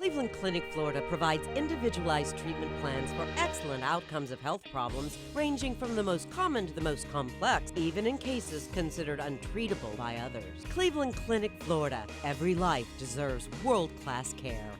Cleveland Clinic, Florida provides individualized treatment plans for excellent outcomes of health problems ranging from the most common to the most complex, even in cases considered untreatable by others. Cleveland Clinic, Florida. Every life deserves world-class care.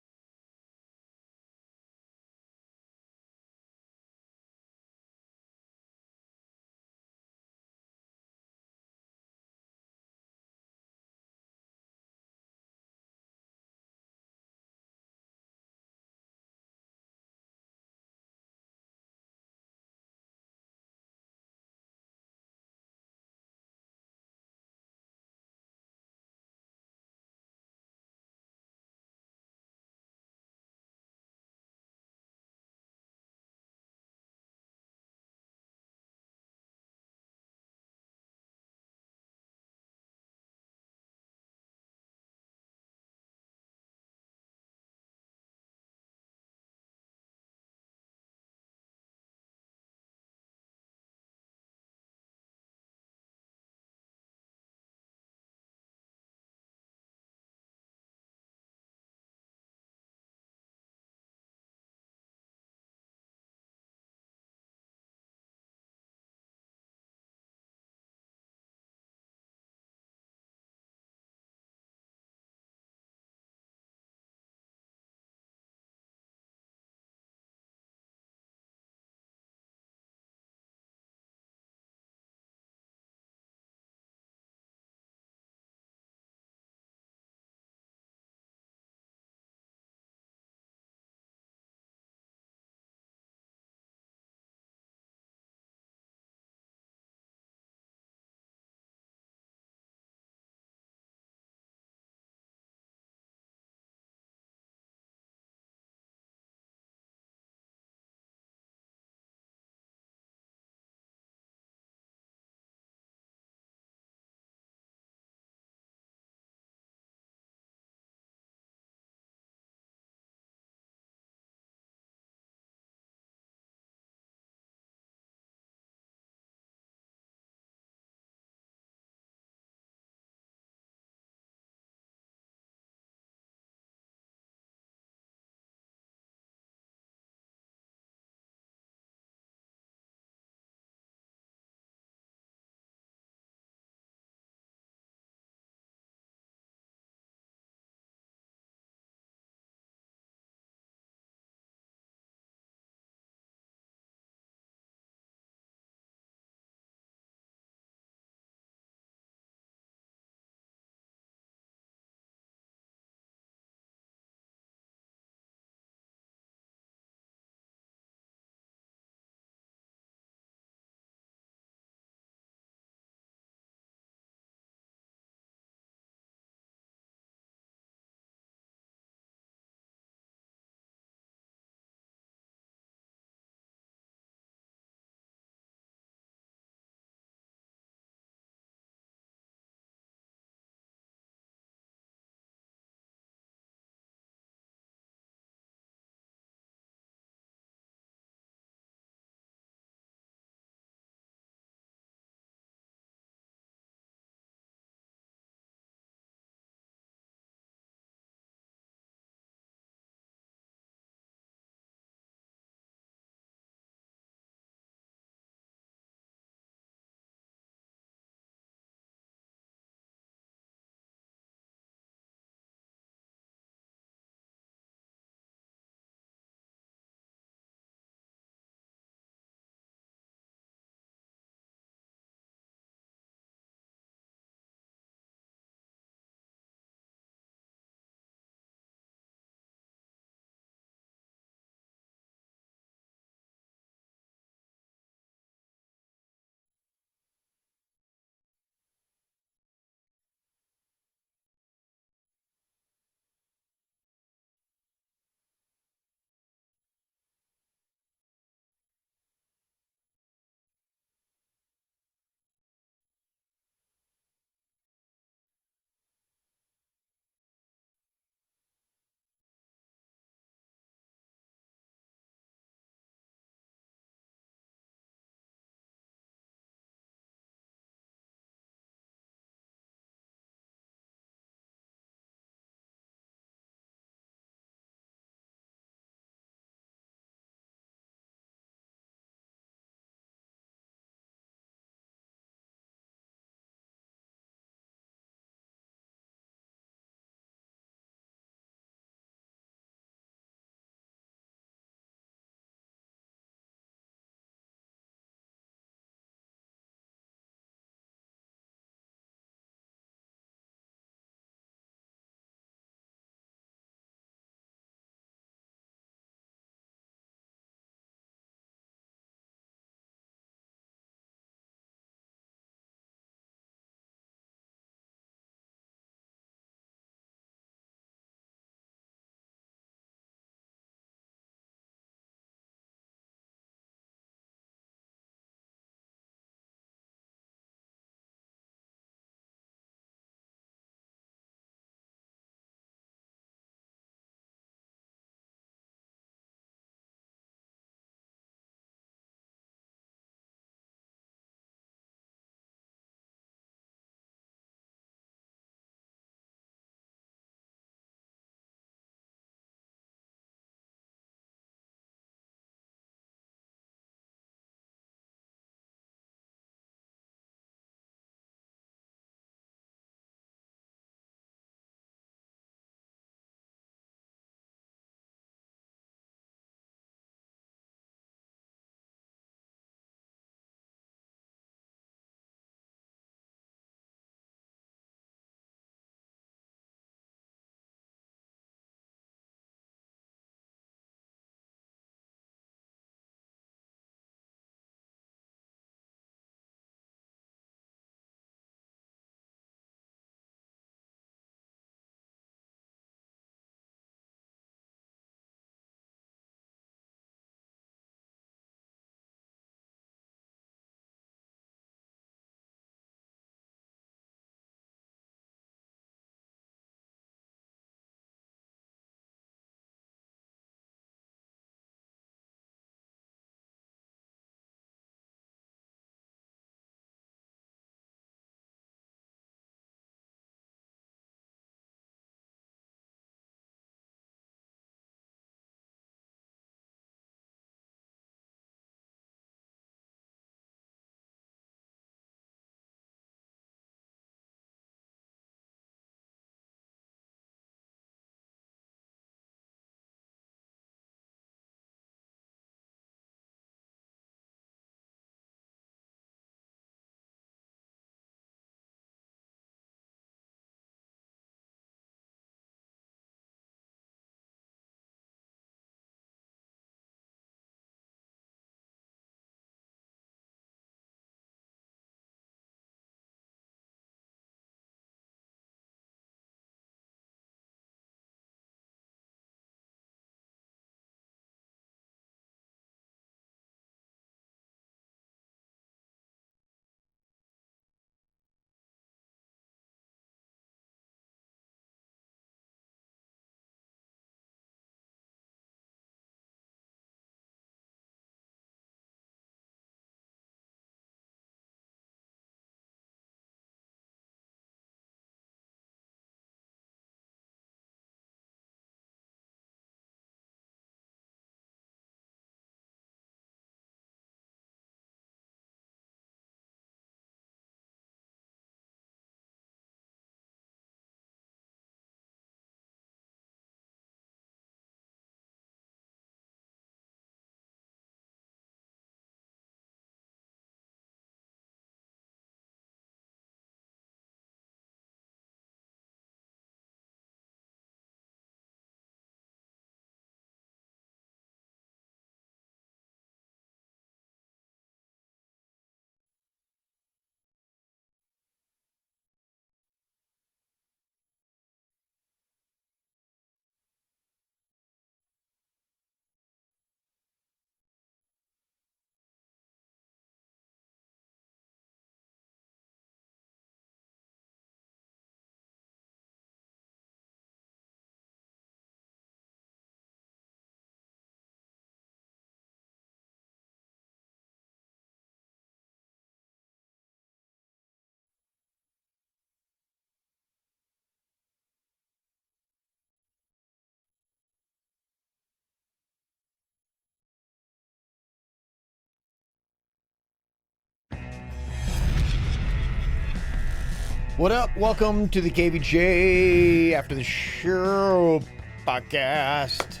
What up? Welcome to the KVJ After the Show podcast.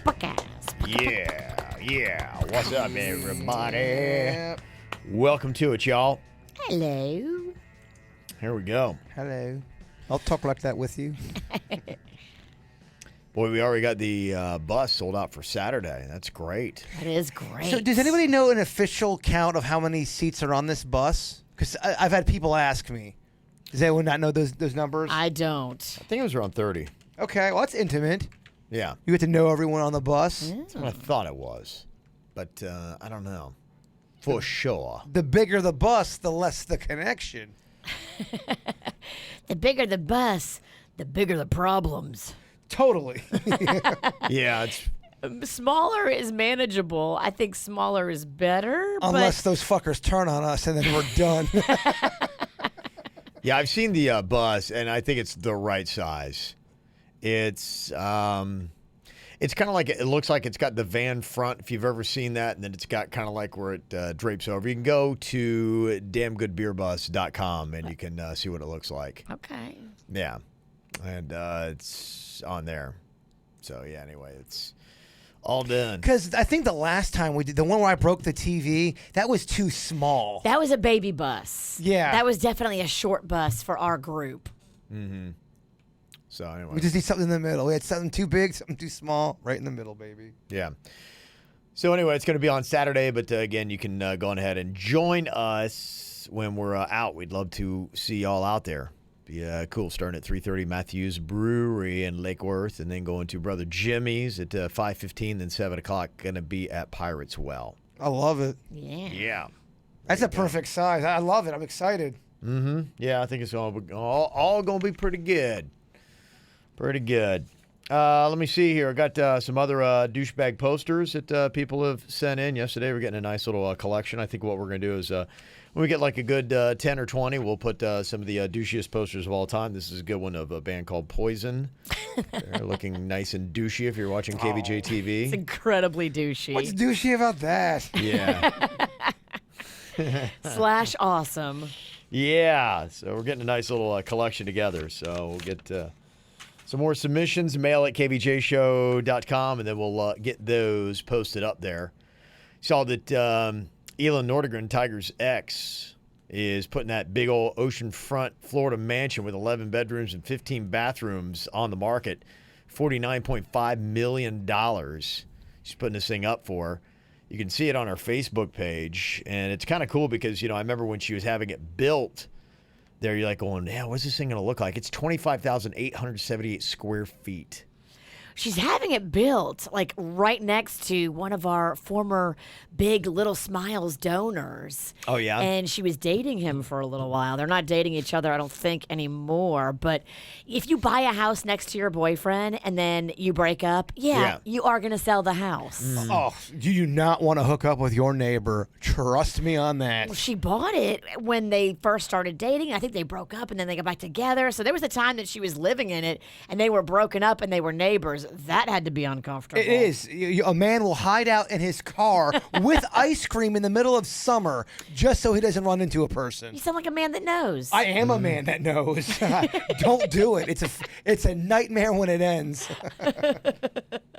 Yeah. What's up, everybody? Welcome to it, y'all. Hello. Here we go. Hello. I'll talk like that with you. Boy, we already got the bus sold out for Saturday. That's great. That is great. So does anybody know an official count of how many seats are on this bus? Because I've had people ask me. Does anyone not know those numbers? I don't. I think it was around 30. Okay, well, that's intimate. Yeah. You get to know everyone on the bus. Yeah. That's what I thought it was. But I don't know. For sure. The bigger the bus, the less the connection. The bigger the bus, the bigger the problems. Totally. Yeah, it's... Smaller is manageable. I think smaller is better. Unless those fuckers turn on us and then we're done. Yeah, I've seen the bus, and I think it's the right size. It's kind of like, it looks like it's got the van front, if you've ever seen that, and then it's got kind of like where it drapes over. You can go to damngoodbeerbus.com, and you can see what it looks like. Okay. Yeah, and it's on there. So, yeah, anyway, it's all done. Because I think the last time we did, the one where I broke the TV, that was too small. That was a baby bus. Yeah. That was definitely a short bus for our group. Mm-hmm. So, anyway. We just need something in the middle. We had something too big, something too small, right in the middle, baby. Yeah. So anyway, it's going to be on Saturday, but again, you can go on ahead and join us when we're out. We'd love to see y'all out there. Be cool. Starting at 3:30, Matthews Brewery in Lake Worth, and then going to Brother Jimmy's at 5:15, then 7 o'clock. Going to be at Pirates Well. I love it. Yeah. Yeah. That's a perfect size. I love it. I'm excited. Mm-hmm. Yeah, I think it's all going to be pretty good. Pretty good. Let me see here. I got some other douchebag posters that people have sent in yesterday. We're getting a nice little collection. I think what we're going to do is when we get like a good 10 or 20, we'll put some of the douchiest posters of all time. This is a good one of a band called Poison. They're looking nice and douchey if you're watching KVJ TV. It's incredibly douchey. What's douchey about that? Yeah. / awesome. Yeah. So we're getting a nice little collection together. So we'll get... some more submissions, mail at kvjshow.com, and then we'll get those posted up there. Saw that Elin Nordegren, Tiger's ex, is putting that big old oceanfront Florida mansion with 11 bedrooms and 15 bathrooms on the market, $49.5 million. She's putting this thing up for. You can see it on our Facebook page, and it's kind of cool because, I remember when she was having it built, there you're like going, yeah, what's this thing going to look like? It's 25,878 square feet. She's having it built like right next to one of our former Big Little Smiles donors. Oh, yeah? And she was dating him for a little while. They're not dating each other, I don't think, anymore. But if you buy a house next to your boyfriend and then you break up, yeah. You are going to sell the house. Mm. Oh, you do not want to hook up with your neighbor. Trust me on that. Well, she bought it when they first started dating. I think they broke up and then they got back together. So there was a time that she was living in it and they were broken up and they were neighbors. That had to be uncomfortable. It is. A man will hide out in his car with ice cream in the middle of summer just so he doesn't run into a person. You sound like a man that knows. I am a man that knows. Don't do it. It's a nightmare when it ends.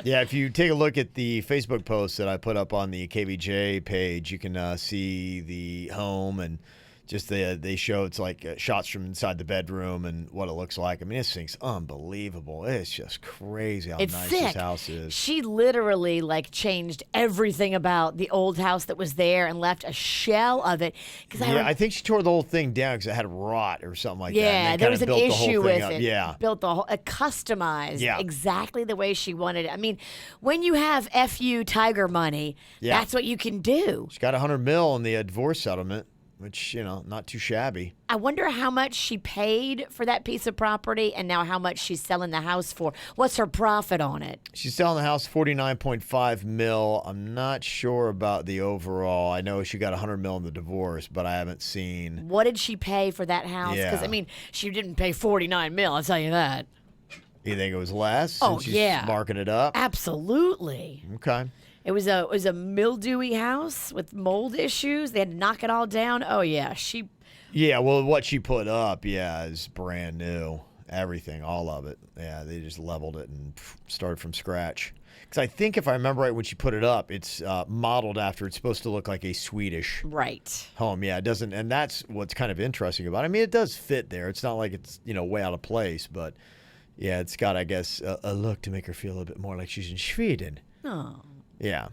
Yeah, if you take a look at the Facebook post that I put up on the KVJ page, you can see the home and just they show it's like shots from inside the bedroom and what it looks like. I mean, this thing's unbelievable. It's just crazy how nice this house is. She literally changed everything about the old house that was there and left a shell of it. I think she tore the whole thing down because it had rot or something like that. Yeah, there was an issue with it. Yeah. Built the whole, customized exactly the way she wanted it. I mean, when you have FU Tiger money, that's what you can do. She got $100 million in the divorce settlement. Which, not too shabby. I wonder how much she paid for that piece of property and now how much she's selling the house for. What's her profit on it? She's selling the house $49.5 million. I'm not sure about the overall. I know she got $100 million in the divorce, but I haven't seen. What did she pay for that house? Yeah. Because, she didn't pay $49 million, I'll tell you that. You think it was less? Oh, she's yeah. Marking it up? Absolutely. Okay. It was a mildewy house with mold issues. They had to knock it all down. Oh, yeah. She Yeah, well, what she put up, is brand new. Everything, all of it. Yeah, they just leveled it and started from scratch. Because I think if I remember right, when she put it up, it's modeled after, it's supposed to look like a Swedish home. Yeah, it doesn't, and that's what's kind of interesting about it. I mean, it does fit there. It's not like it's, way out of place, but yeah, it's got, I guess, a look to make her feel a little bit more like she's in Sweden. Oh. Yeah.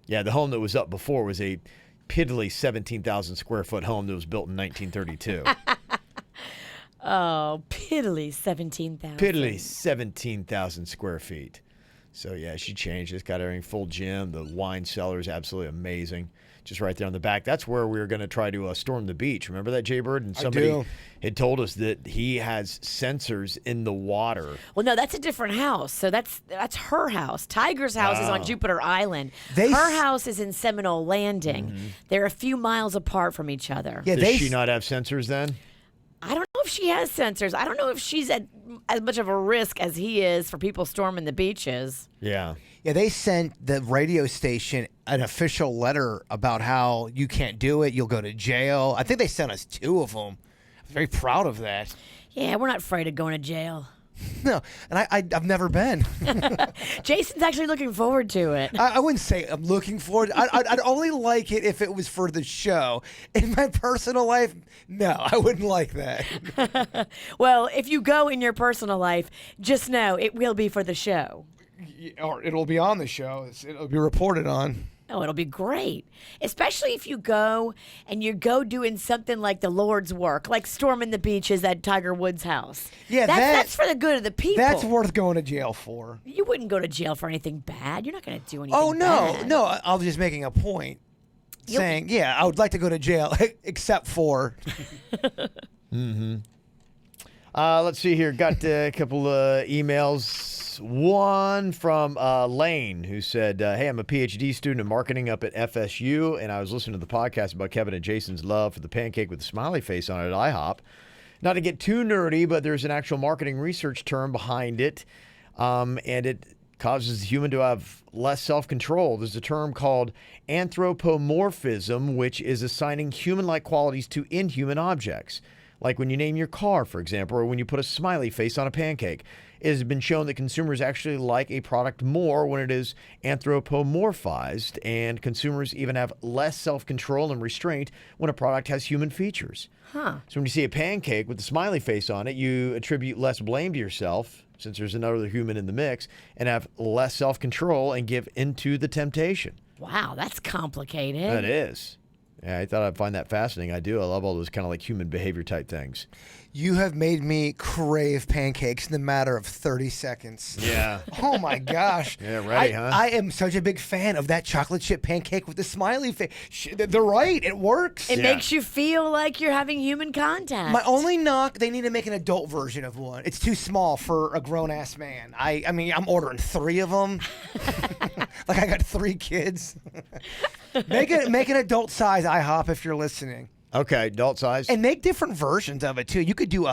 Yeah, the home that was up before was a piddly 17,000 square foot home that was built in 1932. Oh, piddly 17,000. Piddly 17,000 square feet. So, yeah, she changed. It's got everything full gym. The wine cellar is absolutely amazing. Just right there on the back. That's where we were going to try to storm the beach. Remember that, Jay-Bird? And somebody had told us that he has sensors in the water. Well, no, that's a different house. So that's her house. Tiger's house is on Jupiter Island. Her house is in Seminole Landing. Mm-hmm. They're a few miles apart from each other. Yeah, does she not have sensors then? I don't know if she has sensors. I don't know if she's at as much of a risk as he is for people storming the beaches. Yeah. Yeah, they sent the radio station an official letter about how you can't do it. You'll go to jail. I think they sent us 2 of them. I'm very proud of that. Yeah, we're not afraid of going to jail. No, and I've never been. Jason's actually looking forward to it. I wouldn't say I'm looking forward. I'd only like it if it was for the show. In my personal life, no, I wouldn't like that. Well, if you go in your personal life, just know it will be for the show. Or it'll be on the show. It'll be reported on. Oh, it'll be great. Especially if you go doing something like the Lord's work, like storming the beaches at Tiger Woods' house. Yeah, that's for the good of the people. That's worth going to jail for. You wouldn't go to jail for anything bad. You're not going to do anything bad. No. I was just making a point. Saying, I would like to go to jail, except for. Mm-hmm. Let's see here. Got a couple of emails. One from Lane, who said, hey, I'm a PhD student in marketing up at FSU, and I was listening to the podcast about Kevin and Jason's love for the pancake with the smiley face on it at IHOP. Not to get too nerdy, but there's an actual marketing research term behind it, and it causes the human to have less self-control. There's a term called anthropomorphism, which is assigning human-like qualities to inhuman objects. Like when you name your car, for example, or when you put a smiley face on a pancake. It has been shown that consumers actually like a product more when it is anthropomorphized, and consumers even have less self-control and restraint when a product has human features. Huh. So when you see a pancake with a smiley face on it, you attribute less blame to yourself, since there's another human in the mix, and have less self-control and give into the temptation. Wow, that's complicated. That is. Yeah, I thought I'd find that fascinating. I do. I love all those kind of like human behavior type things. You have made me crave pancakes in the matter of 30 seconds. Yeah. Oh, my gosh. Yeah, right, huh? I am such a big fan of that chocolate chip pancake with the smiley face. They're right. It works. It makes you feel like you're having human contact. My only knock, they need to make an adult version of one. It's too small for a grown-ass man. I mean, I'm ordering 3 of them. Like I got 3 kids. Make an adult size IHOP if you're listening. Okay, adult size. And make different versions of it too. You could do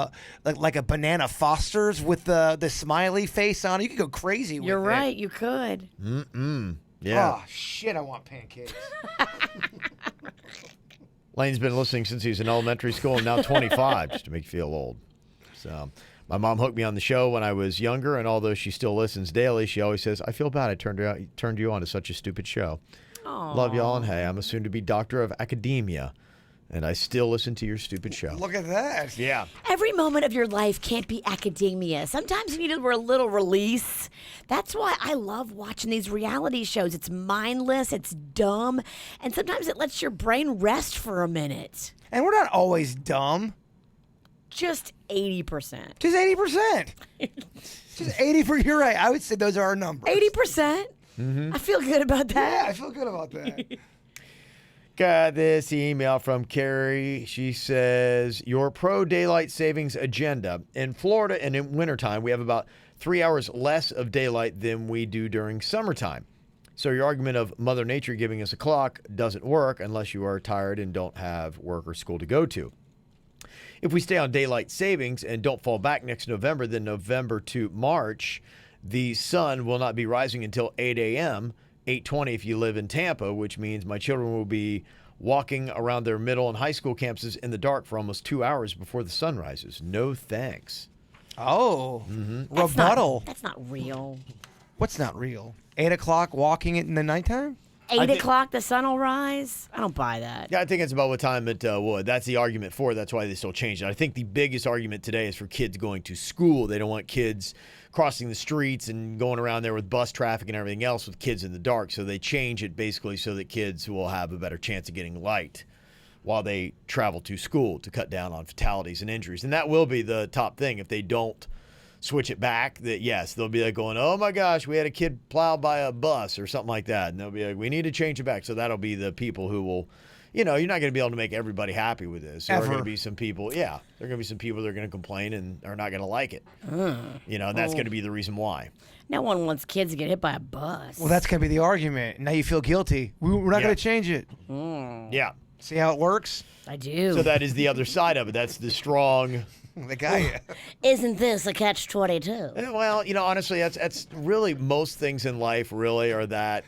like a banana Foster's with the smiley face on it. You could go crazy with it. You're right, you could. Yeah. Oh shit, I want pancakes. Lane's been listening since he was in elementary school and now 25, just to make you feel old. So my mom hooked me on the show when I was younger, and although she still listens daily, she always says, I feel bad I turned you on to such a stupid show. Aww. Love y'all, and hey, I'm a soon-to-be doctor of academia, and I still listen to your stupid show. Look at that. Yeah. Every moment of your life can't be academia. Sometimes you need a little release. That's why I love watching these reality shows. It's mindless, it's dumb, and sometimes it lets your brain rest for a minute. And we're not always dumb. Just 80%. Just 80%. Just 80%. You're right. I would say those are our numbers. 80%? Mm-hmm. I feel good about that. Yeah, I feel good about that. Got this email from Carrie. She says, your pro-daylight savings agenda. In Florida and in wintertime, we have about 3 hours less of daylight than we do during summertime. So your argument of Mother Nature giving us a clock doesn't work unless you are tired and don't have work or school to go to. If we stay on daylight savings and don't fall back next November, then November to March, the sun will not be rising until 8 a.m., 8:20 if you live in Tampa, which means my children will be walking around their middle and high school campuses in the dark for almost 2 hours before the sun rises. No thanks. Oh, rebuttal. That's not real. What's not real? 8 o'clock walking it in the nighttime? 8 o'clock, the sun will rise? I don't buy that. Yeah, I think it's about what time it would. That's the argument for it. That's why they still changed it. I think the biggest argument today is for kids going to school. They don't want kids crossing the streets and going around there with bus traffic and everything else with kids in the dark. So they change it basically so that kids will have a better chance of getting light while they travel to school to cut down on fatalities and injuries. And that will be the top thing. If they don't switch it back, that yes, they'll be like going, oh my gosh, we had a kid plowed by a bus or something like that. And they'll be like, we need to change it back. So that'll be the people who will, you're not going to be able to make everybody happy with this. There are going to be some people, there are going to be some people that are going to complain and are not going to like it. And that's going to be the reason why. No one wants kids to get hit by a bus. Well, that's going to be the argument. Now you feel guilty. We're not going to change it. Yeah. See how it works? I do. So that is the other side of it. That's the strong. The guy. Isn't this a catch-22? Well, honestly, that's really most things in life really are that.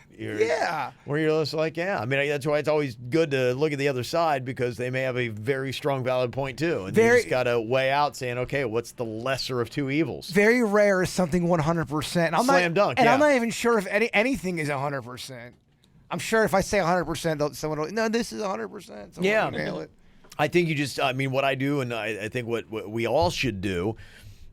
Where you're just like, I mean, that's why it's always good to look at the other side because they may have a very strong, valid point too. And you just got to weigh out saying, okay, what's the lesser of two evils? Very rare is something 100%. Slam dunk, And I'm not even sure if anything is 100%. I'm sure if I say 100%, someone will, no, this is 100%. Someone will nail it. I think what I do, and I think what we all should do,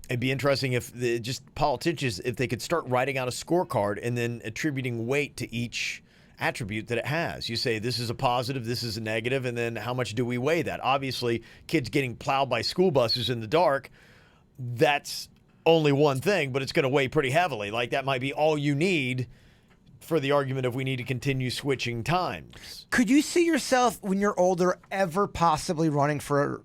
it'd be interesting if just politicians, if they could start writing out a scorecard and then attributing weight to each attribute that it has. You say this is a positive, this is a negative, and then how much do we weigh that? Obviously, kids getting plowed by school buses in the dark, that's only one thing, but it's going to weigh pretty heavily. Like that might be all you need for the argument of we need to continue switching times. Could you see yourself when you're older ever possibly running for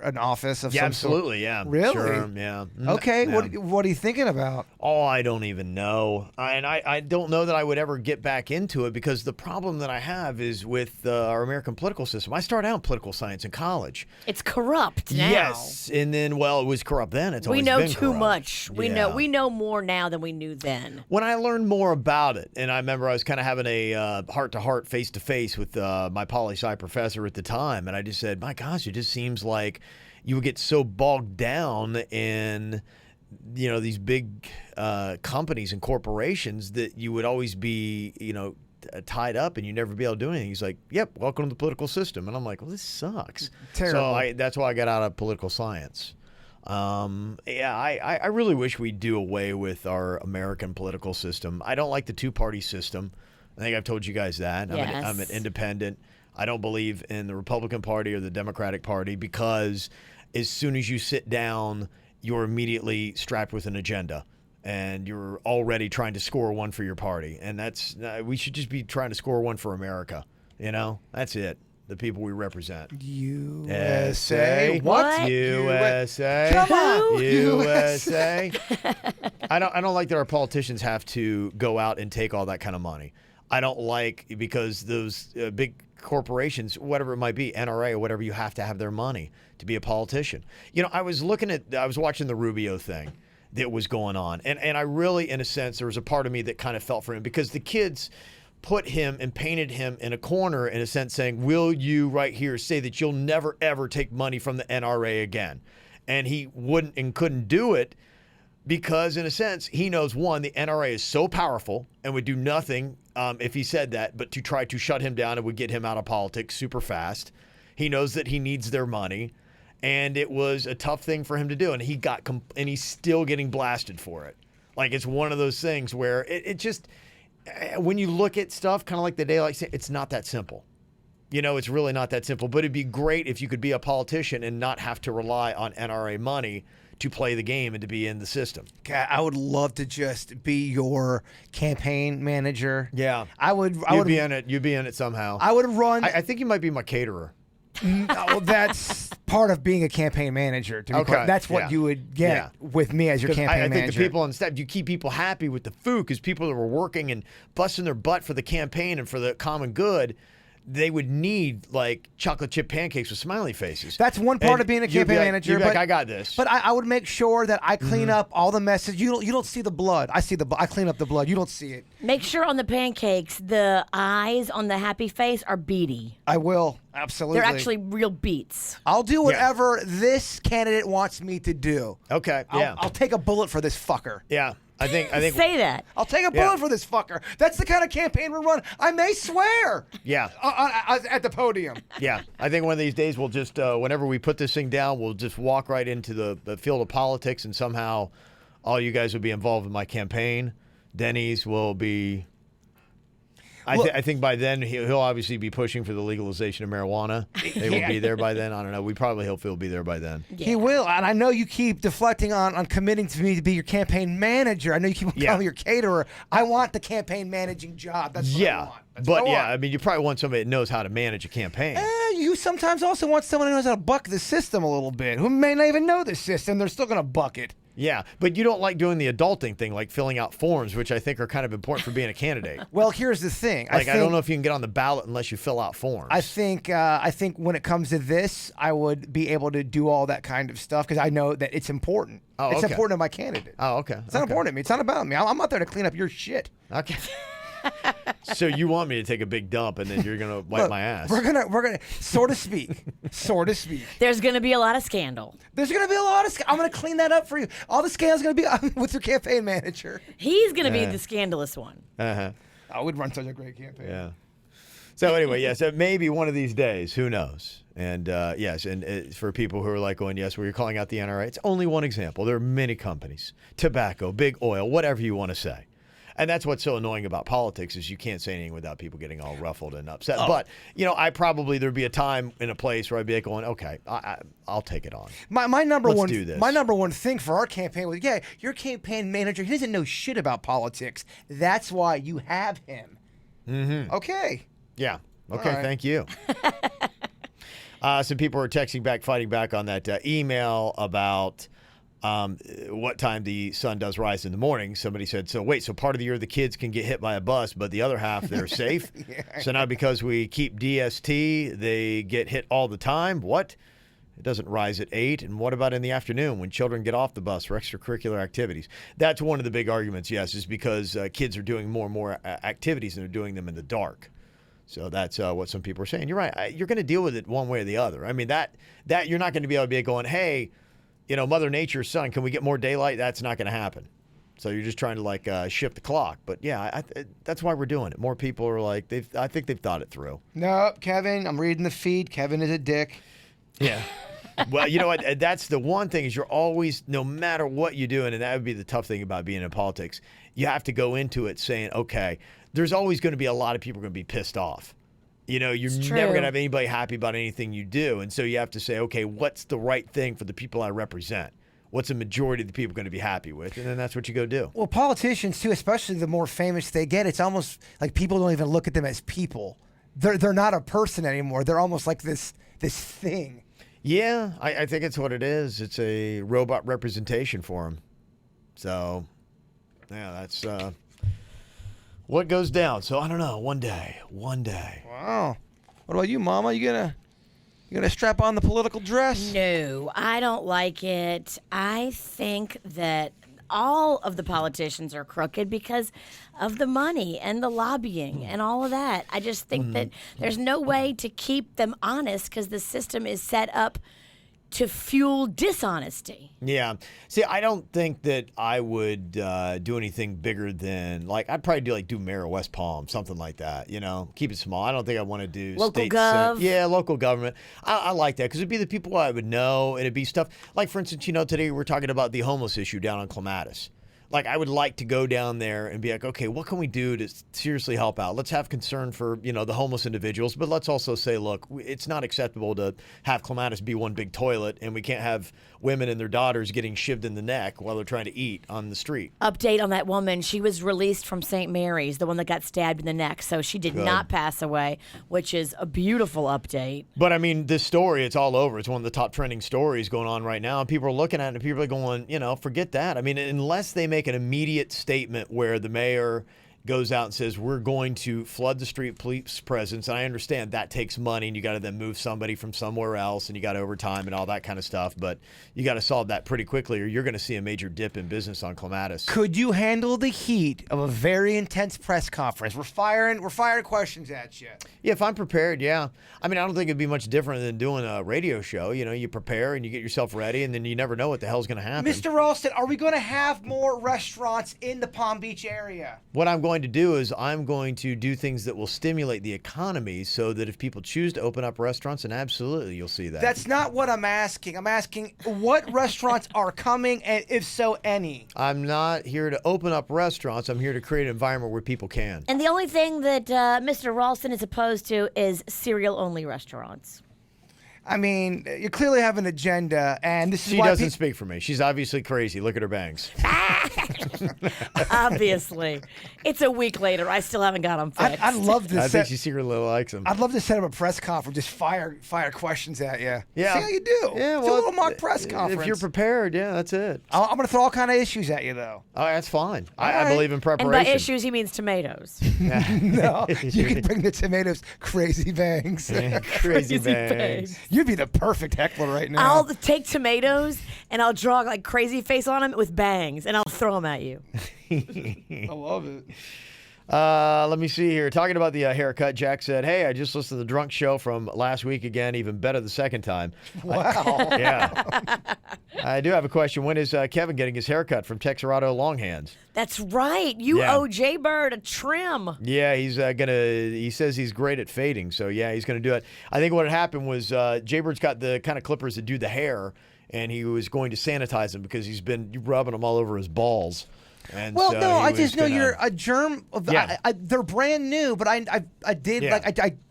an office of some absolutely, sort? Really? Sure, yeah. Okay, yeah. What are you thinking about? Oh, I don't even know. I don't know that I would ever get back into it because the problem that I have is with our American political system. I started out in political science in college. It's corrupt now. Yes, and then, it was corrupt then. It's always we know been too corrupt. much. We know more now than we knew then. When I learned more about it, and I remember I was kind of having a heart-to-heart, face-to-face with my poli-sci professor at the time, and I just said, my gosh, it just seems like you would get so bogged down in, these big companies and corporations that you would always be, tied up and you never be able to do anything. He's like, yep, welcome to the political system. And I'm like, well, this sucks. Terrible. So that's why I got out of political science. I really wish we'd do away with our American political system. I don't like the two-party system. I think I've told you guys that. Yes. I'm an independent. I don't believe in the Republican Party or the Democratic Party because as soon as you sit down, you're immediately strapped with an agenda and you're already trying to score one for your party. And we should just be trying to score one for America. That's it. The people we represent. USA. What? USA. Come on. USA. I don't like that our politicians have to go out and take all that kind of money. I don't like because those big corporations, whatever it might be, NRA or whatever, you have to have their money to be a politician. I was watching the Rubio thing that was going on. And I really, in a sense, there was a part of me that kind of felt for him because the kids put him and painted him in a corner, in a sense, saying, will you right here say that you'll never, ever take money from the NRA again? And he wouldn't and couldn't do it because, in a sense, he knows, one, the NRA is so powerful and would do nothing if he said that, but to try to shut him down and would get him out of politics super fast. He knows that he needs their money, and it was a tough thing for him to do, and and he's still getting blasted for it. Like, it's one of those things where it just, when you look at stuff, kind of like the daylight, it's not that simple. It's really not that simple, but it'd be great if you could be a politician and not have to rely on NRA money to play the game and to be in the system. God, I would love to just be your campaign manager. Yeah. You'd be in it. You'd be in it somehow. I would run. I think you might be my caterer. No, that's part of being a campaign manager. That's what you would get with me as your campaign manager. I think the people on staff, you keep people happy with the food because people that were working and busting their butt for the campaign and for the common good, they would need like chocolate chip pancakes with smiley faces. That's one part And of being a you'd be campaign like- manager. you'd be but like, I got this. But I would make sure that I clean up all the messes. You don't see the blood. I clean up the blood. You don't see it. Make sure on the pancakes, the eyes on the happy face are beady. I will. Absolutely. They're actually real beats. I'll do whatever this candidate wants me to do. Okay. Yeah. I'll take a bullet for this fucker. Yeah. I think. Say that. I'll take a bullet for this fucker. That's the kind of campaign we run. I may swear. Yeah. At the podium. Yeah, I think one of these days we'll just, whenever we put this thing down, we'll just walk right into the field of politics, and somehow all you guys will be involved in my campaign. Denny's will be. I think by then he'll obviously be pushing for the legalization of marijuana. They will be there by then. I don't know. We probably hope he'll be there by then. Yeah. He will, and I know you keep deflecting on committing to me to be your campaign manager. I know you keep calling me your caterer. I want the campaign managing job. That's what I want. That's what I want. I mean, you probably want somebody that knows how to manage a campaign. You sometimes also want someone who knows how to buck the system a little bit, who may not even know the system. They're still going to buck it. Yeah, but you don't like doing the adulting thing, like filling out forms, which I think are kind of important for being a candidate. Well, here's the thing. I don't know if you can get on the ballot unless you fill out forms. I think when it comes to this, I would be able to do all that kind of stuff because I know that it's important. Oh, it's okay. important to my candidate. Oh, okay. It's not important to me. It's not about me. I'm out there to clean up your shit. Okay. So you want me to take a big dump and then you're gonna wipe my ass? We're gonna so to speak. There's going to be a lot of scandal. There's gonna be a lot of. I'm gonna clean that up for you. All the scandal's gonna be with your campaign manager. He's going to be the scandalous one. I would run such a great campaign. Yeah. So anyway, yes, maybe one of these days, who knows? And yes, and for people who are like going, yes, where you're calling out the NRA, it's only one example. There are many companies, tobacco, big oil, whatever you want to say. And that's what's so annoying about politics is you can't say anything without people getting all ruffled and upset. Oh. But, there'd be a time in a place where I'd be like going, okay, I'll take it on. My number Let's one do this. My number one thing for our campaign was, your campaign manager, he doesn't know shit about politics. That's why you have him. Mm-hmm. Okay. Yeah. Okay, right. Thank you. Some people are texting back, fighting back on that email about what time the sun does rise in the morning. Somebody said, so part of the year the kids can get hit by a bus, but the other half they're safe. Yeah. So now because we keep DST, they get hit all the time. What? It doesn't rise at 8. And what about in the afternoon when children get off the bus for extracurricular activities? That's one of the big arguments, yes, is because kids are doing more and more activities and they're doing them in the dark. So that's what some people are saying. You're right. You're going to deal with it one way or the other. I mean, that you're not going to be able to be going, hey, Mother Nature's son, can we get more daylight? That's not going to happen. So you're just trying to shift the clock. But yeah, that's why we're doing it. More people are like, I think they've thought it through. No, Kevin, I'm reading the feed. Kevin is a dick. Yeah. Well, you know what? That's the one thing is you're always, no matter what you're doing, and that would be the tough thing about being in politics, you have to go into it saying, okay, there's always going to be a lot of people going to be pissed off. You're never going to have anybody happy about anything you do. And so you have to say, okay, what's the right thing for the people I represent? What's the majority of the people going to be happy with? And then that's what you go do. Well, politicians, too, especially the more famous they get, it's almost like people don't even look at them as people. They're not a person anymore. They're almost like this thing. Yeah, I think it's what it is. It's a robot representation for them. So, yeah, that's what goes down. So I don't know. One day. Wow. What about you, Mama? You gonna strap on the political dress? No, I don't like it. I think that all of the politicians are crooked because of the money and the lobbying and all of that. I just think that there's no way to keep them honest because the system is set up to fuel dishonesty. Yeah. See, I don't think that I would do anything bigger than, I'd probably do Mayor of West Palm, something like that, Keep it small. I don't think I want to do local state gov. Yeah, local government. I like that because it'd be the people I would know, and it'd be stuff, like, for instance, today we're talking about the homeless issue down on Clematis. I would like to go down there and be like, okay, what can we do to seriously help out? Let's have concern for, the homeless individuals, but let's also say, look, it's not acceptable to have Clematis be one big toilet, and we can't have women and their daughters getting shivved in the neck while they're trying to eat on the street. Update on that woman. She was released from St. Mary's, the one that got stabbed in the neck, so she did not pass away, which is a beautiful update. But, I mean, this story, it's all over. It's one of the top trending stories going on right now, and people are looking at it, and people are going, forget that. I mean, unless they make an immediate statement where the mayor goes out and says, we're going to flood the street police presence. And I understand that takes money and you got to then move somebody from somewhere else and you got overtime and all that kind of stuff. But you got to solve that pretty quickly or you're going to see a major dip in business on Clematis. Could you handle the heat of a very intense press conference? We're firing questions at you. Yeah, if I'm prepared, yeah. I mean, I don't think it'd be much different than doing a radio show. You know, you prepare and you get yourself ready and then you never know what the hell's going to happen. Mr. Ralston, are we going to have more restaurants in the Palm Beach area? What I'm going to do is I'm going to do things that will stimulate the economy so that if people choose to open up restaurants, and absolutely you'll see that. That's not what I'm asking. I'm asking what restaurants are coming, and if so, any. I'm not here to open up restaurants. I'm here to create an environment where people can. And the only thing that Mr. Ralston is opposed to is cereal-only restaurants. I mean, you clearly have an agenda, and this is She why doesn't speak for me. She's obviously crazy. Look at her bangs. Obviously. It's a week later. I still haven't got them fixed. I'd love to I think she secretly likes them. I'd love to set up a press conference, just fire questions at you. Yeah. See how you do. Yeah, Do well, a little mock press conference. If you're prepared, yeah, that's it. I'm going to throw all kind of issues at you, though. Oh, that's fine. All I right. believe in and preparation. by issues, he means tomatoes. No, you can bring the tomatoes, crazy bangs. Crazy bangs. You'd be the perfect heckler right now. I'll take tomatoes and I'll draw like crazy face on them with bangs and I'll throw them at you. I love it. Let me see here. Talking about the haircut, Jack said, hey, I just listened to the drunk show from last week again, even better the second time. Wow. Yeah. I do have a question. When is Kevin getting his haircut from Texarado Longhands? That's right. You Yeah. owe Jaybird a trim. Yeah, he's he says he's great at fading, so yeah, he's going to do it. I think what had happened was Jaybird's got the kind of clippers that do the hair, and he was going to sanitize them because he's been rubbing them all over his balls. And Well, so no, he I was just know gonna- you're a germ. Yeah. They're brand new, but I did Yeah.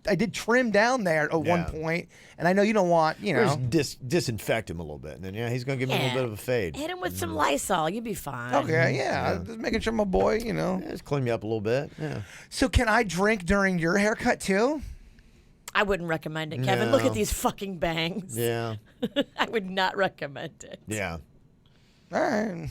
I did trim down there at one point, and I know you don't want Just disinfect him a little bit, and then yeah, he's going to give him a little bit of a fade. Hit him with some Lysol. You'll be fine. Okay, yeah, just making sure my boy, Yeah, just clean me up a little bit. Yeah. So can I drink during your haircut too? I wouldn't recommend it, Kevin. Look No. at these fucking bangs. Yeah. I would not recommend it. Yeah. All right,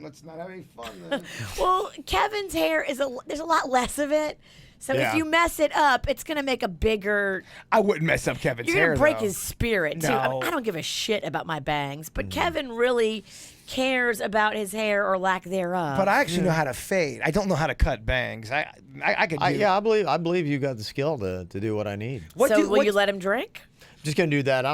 let's not have any fun then. Well, Kevin's hair is there's a lot less of it. So Yeah. if you mess it up, it's gonna make a bigger. I wouldn't mess up Kevin's You're hair. gonna break though. his spirit too. I, No. mean, I don't give a shit about my bangs, but Kevin really cares about his hair or lack thereof. But I actually know how to fade. I don't know how to cut bangs. I could do. Yeah, I believe you got the skill to do what I need. Will you let him drink? Just gonna do that.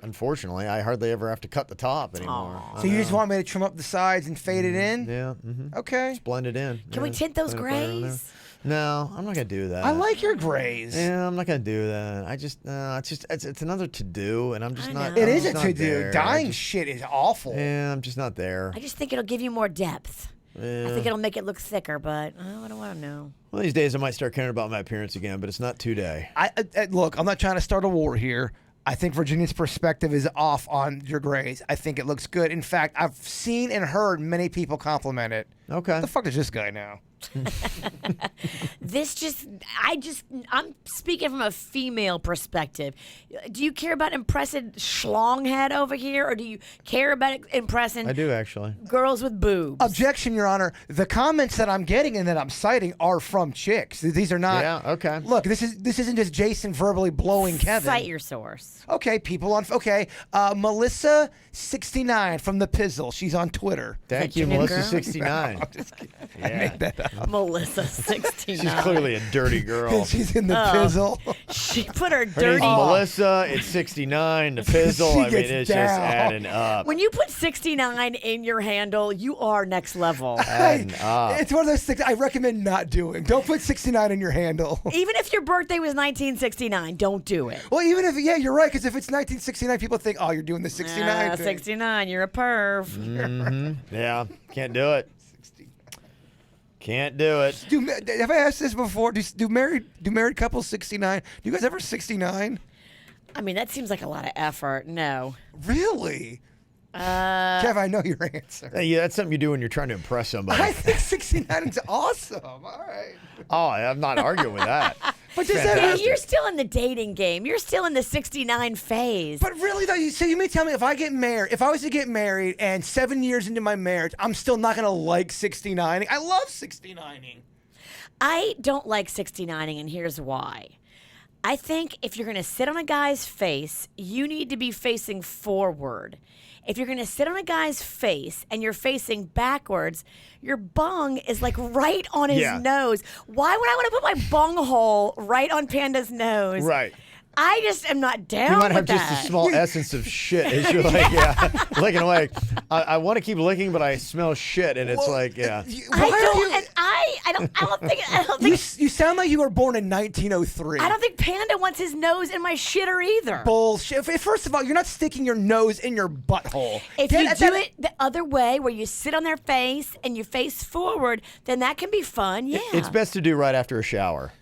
Unfortunately, I hardly ever have to cut the top anymore. So you just want me to trim up the sides and fade it in? Yeah. Mm-hmm. Okay. Blend it in. Can we tint those grays? No, I'm not gonna do that. I like your grays. Yeah, I'm not gonna do that. I just, it's another to do, and I'm just I not. know. It I'm is a just not to do. there. Dyeing shit is awful. Yeah, I'm just not there. I just think it'll give you more depth. Yeah. I think it'll make it look thicker, but I don't want to know. One of these days, I might start caring about my appearance again, but it's not today. Look, I'm not trying to start a war here. I think Virginia's perspective is off on your grays. I think it looks good. In fact, I've seen and heard many people compliment it. Okay. What the fuck is this guy now? I'm speaking from a female perspective. Do you care about impressing schlonghead over here, or do you care about impressing I do actually. girls with boobs? Objection, Your Honor. The comments that I'm getting and that I'm citing are from chicks. These are not. Yeah. Okay. Look, this isn't just Jason verbally blowing Kevin. Cite your source. Okay, people on. Okay, Melissa 69 from the Pizzle. She's on Twitter. Thank your you, new Melissa girl? 69. Just kidding. I Yeah. made that up. Melissa 69. She's clearly a dirty girl. She's in the Pizzle. She put her Her name's dirty. Melissa. It's 69. The Pizzle. She I mean, gets it's down. just adding up. When you put 69 in your handle, you are next level. Adding up. It's one of those things I recommend not doing. Don't put 69 in your handle. Even if your birthday was 1969, don't do it. Well, even if, yeah, you're right, because if it's 1969, people think, oh, you're doing the 69 thing. 69, you're a perv. Yeah. Can't do it. Can't do it. Have I asked this before? Do married couples 69? Do you guys ever 69? I mean, that seems like a lot of effort. No. Really? Kev, I know your answer. Yeah, that's something you do when you're trying to impress somebody. I think 69 is awesome. All right. Oh, I'm not arguing with that. But does Yeah, that, you're still in the dating game. You're still in the 69 phase. but really though, you may tell me if I was to get married and 7 years into my marriage, I'm still not gonna like 69ing. I love 69ing. I don't like 69ing, and here's why. I think if you're going to sit on a guy's face, you need to be facing forward. If you're going to sit on a guy's face and you're facing backwards, your bung is like right on his nose. Why would I want to put my bung hole right on Panda's nose? Right. I just am not down You might have with just that. a small essence of shit as you're like, licking away. I want to keep licking, but I smell shit, and it's like, yeah. I don't think You sound like you were born in 1903. I don't think Panda wants his nose in my shitter either. Bullshit. First of all, you're not sticking your nose in your butthole. If you do it the other way, where you sit on their face and you face forward, then that can be fun. Yeah, It's best to do right after a shower.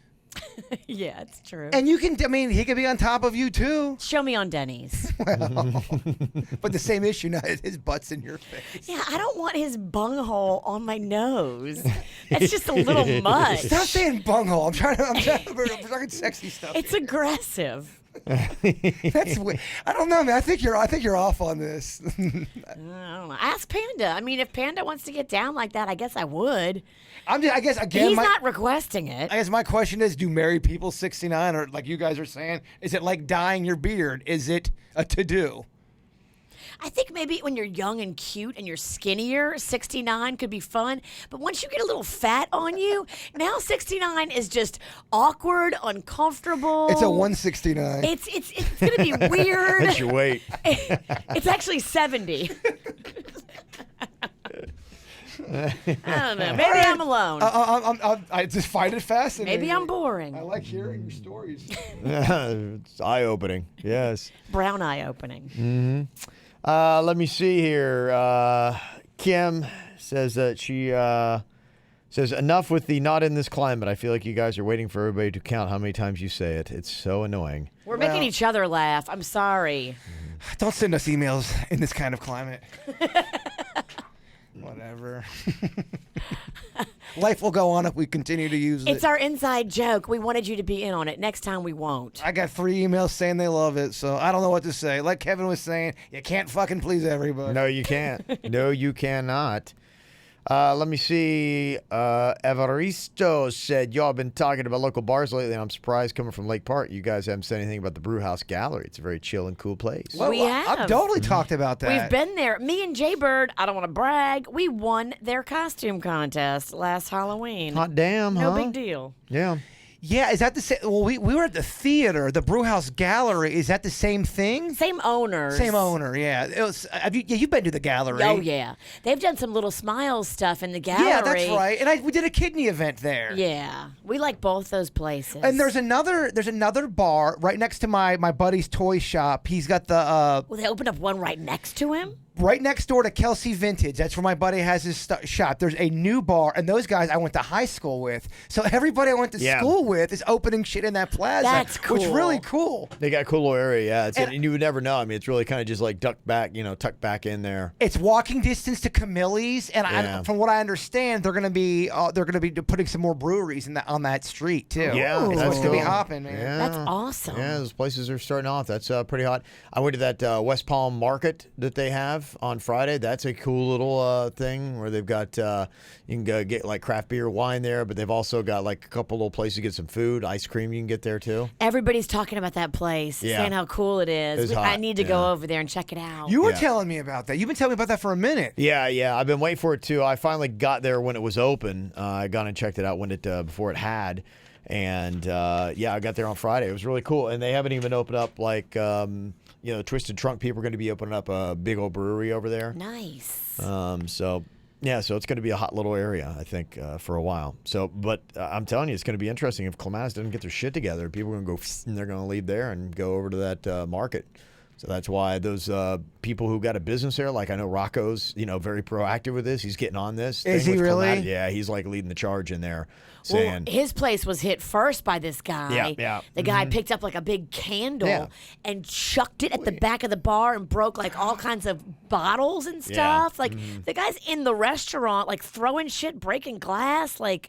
yeah, it's true. And you can, I mean, he could be on top of you too. Show me on Denny's. But the same issue now, his butt's in your face. Yeah, I don't want his bunghole on my nose. That's just a little much. Stop saying bunghole. I'm talking sexy stuff. It's aggressive. That's weird. I don't know, man. I think you're off on this. I don't know. Ask Panda. I mean, if Panda wants to get down like that, I guess I would. I guess again, He's not requesting it. I guess my question is: do married people 69, or like you guys are saying, is it like dyeing your beard? Is it a to-do? I think maybe when you're young and cute and you're skinnier, 69 could be fun. But once you get a little fat on you, now 69 is just awkward, uncomfortable. It's a 169. It's gonna be weird. That's your weight. It's actually 70. I don't know. Maybe I'm alone. I just find it fascinating. Maybe I'm boring. I like hearing your stories. It's eye-opening. Yes. Brown eye opening. Let me see here. Kim says that she says, enough with the not in this climate. I feel like you guys are waiting for everybody to count how many times you say it. It's so annoying. We're making each other laugh. I'm sorry. Don't send us emails in this kind of climate. Whatever. Life will go on if we continue to use it. It's our inside joke. We wanted you to be in on it. Next time we won't. I got 3 emails saying they love it, so I don't know what to say. Like Kevin was saying, you can't fucking please everybody. No, you can't. No, you cannot. Let me see. Evaristo said, y'all been talking about local bars lately, and I'm surprised coming from Lake Park. You guys haven't said anything about the Brew House Gallery. It's a very chill and cool place. Well, We have. I've totally talked about that. We've been there. Me and Jay Bird, I don't want to brag, we won their costume contest last Halloween. Hot damn, No huh? big deal. Yeah. Yeah, is that the same? Well, we were at the theater, the Brew House Gallery. Is that the same thing? Same owners. Same owner, yeah. It was. You've been to the gallery. Oh, yeah. They've done some Little Smiles stuff in the gallery. Yeah, that's right. And we did a kidney event there. Yeah. We like both those places. And there's another bar right next to my buddy's toy shop. He's got the Well, they opened up one right next to him? right next door to Kelsey Vintage. That's where my buddy has his shop. There's a new bar, and those guys I went to high school with. So everybody I went to school with is opening shit in that plaza. That's Which is cool. really cool. They got a cool little area, yeah. And- And you would never know. I mean, it's really kind of just like tucked back in there. It's walking distance to Camille's, and Yeah. from what I understand, they're gonna be putting some more breweries on that street too. Yeah, it's that's supposed to be cool. hopping, man. Yeah. That's awesome. Yeah, those places are starting off. That's pretty hot. I went to that West Palm Market that they have on Friday. That's a cool little thing where they've got you can go get like craft beer, wine there, but they've also got like a couple little places to get some food, ice cream you can get there too. Everybody's talking about that place, Yeah. saying how cool it is. It's I hot, need to yeah. go over there and check it out. You were Yeah. telling me about that. You've been telling me about that for a minute. Yeah. I've been waiting for it too. I finally got there when it was open. I got and checked it out when it before it had. And I got there on Friday. It was really cool. And they haven't even opened up like Twisted Trunk people are going to be opening up a big old brewery over there. Nice. So it's going to be a hot little area, I think, for a while. So, but I'm telling you, it's going to be interesting if Clematis doesn't get their shit together. People are going to go and they're going to leave there and go over to that market. So that's why those people who got a business there, like I know Rocco's, very proactive with this. He's getting on this. Is thing he with really? Clematis. Yeah, he's like leading the charge in there, saying, Well, his place was hit first by this guy. Yeah. The guy picked up like a big candle Yeah. and chucked it at the back of the bar and broke like all kinds of bottles and Yeah. stuff. Like the guy's in the restaurant, like throwing shit, breaking glass. Like,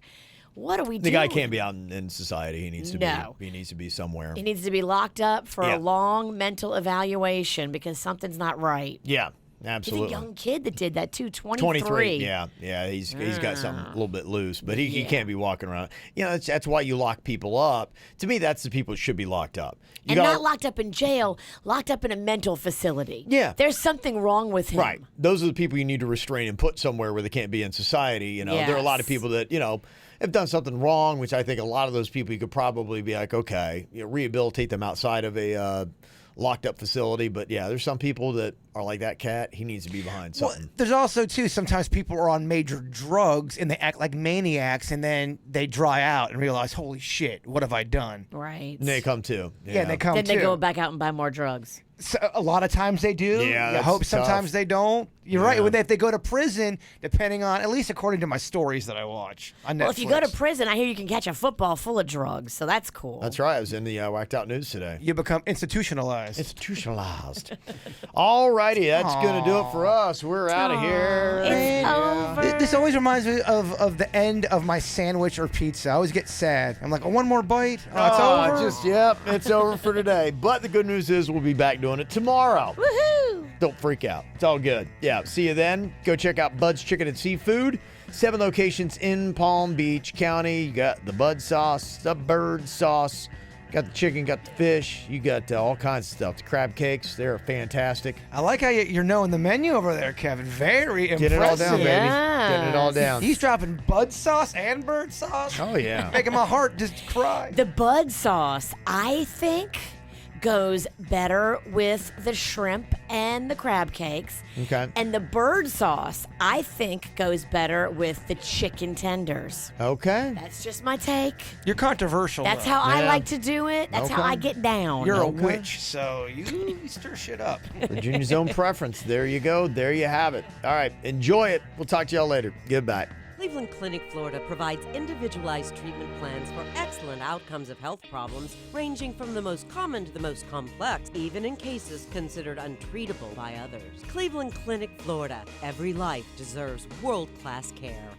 what are we the doing? guy can't be out in society. He needs to No. be. He needs to be somewhere. He needs to be locked up for Yeah. a long mental evaluation because something's not right. Yeah, He's absolutely. a young kid that did that too, 23. Yeah. He's got something a little bit loose, but he can't be walking around. That's why you lock people up. To me, that's the people that should be locked up. You And gotta- not locked up in jail, locked up in a mental facility. Yeah. There's something wrong with him. Right. Those are the people you need to restrain and put somewhere where they can't be in society. There are a lot of Yes. people that, have done something wrong, which I think a lot of those people you could probably be like, okay, rehabilitate them outside of a locked up facility. But yeah, there's some people that are like that cat. He needs to be behind something. Well, there's also, too, sometimes people are on major drugs and they act like maniacs and then they dry out and realize, holy shit, what have I done? Right. And they come too. Yeah, they come Then too. they go back out and buy more drugs. So, a lot of times they do. Yeah, I that's hope sometimes tough. they don't. You're Yeah. right. When if they go to prison, depending on, at least according to my stories that I watch on Netflix. Well, if you go to prison, I hear you can catch a football full of drugs, so that's cool. That's right. I was in the Whacked Out News today. you become institutionalized. Institutionalized. All righty, that's going to do it for us. We're out of here. It's over. This always reminds me of the end of my sandwich or pizza. I always get sad. I'm like, oh, one more bite? Oh, it's over? It's over for today. But the good news is we'll be back doing it tomorrow. Woohoo! Don't freak out. It's all good. Yeah, see you then. Go check out Bud's Chicken and Seafood. 7 locations in Palm Beach County. You got the Bud sauce, the bird sauce. Got the chicken, got the fish. You got all kinds of stuff. The crab cakes, they're fantastic. I like how you're knowing the menu over there, Kevin. Very impressive. Get it all down, baby. Yes. Getting it all down. He's dropping Bud sauce and bird sauce. Oh, yeah. Making my heart just cry. The Bud sauce, I think, goes better with the shrimp and the crab cakes. Okay. And the bird sauce, I think, goes better with the chicken tenders. Okay. That's just my take. You're controversial. That's though. how I Yeah. like to do it. That's how Okay. I get down. You're Okay. a witch, so you stir shit up. Virginia's own preference. There you go. There you have it. All right. Enjoy it. We'll talk to y'all later. Goodbye. Cleveland Clinic, Florida provides individualized treatment plans for excellent outcomes of health problems, ranging from the most common to the most complex, even in cases considered untreatable by others. Cleveland Clinic, Florida. Every life deserves world-class care.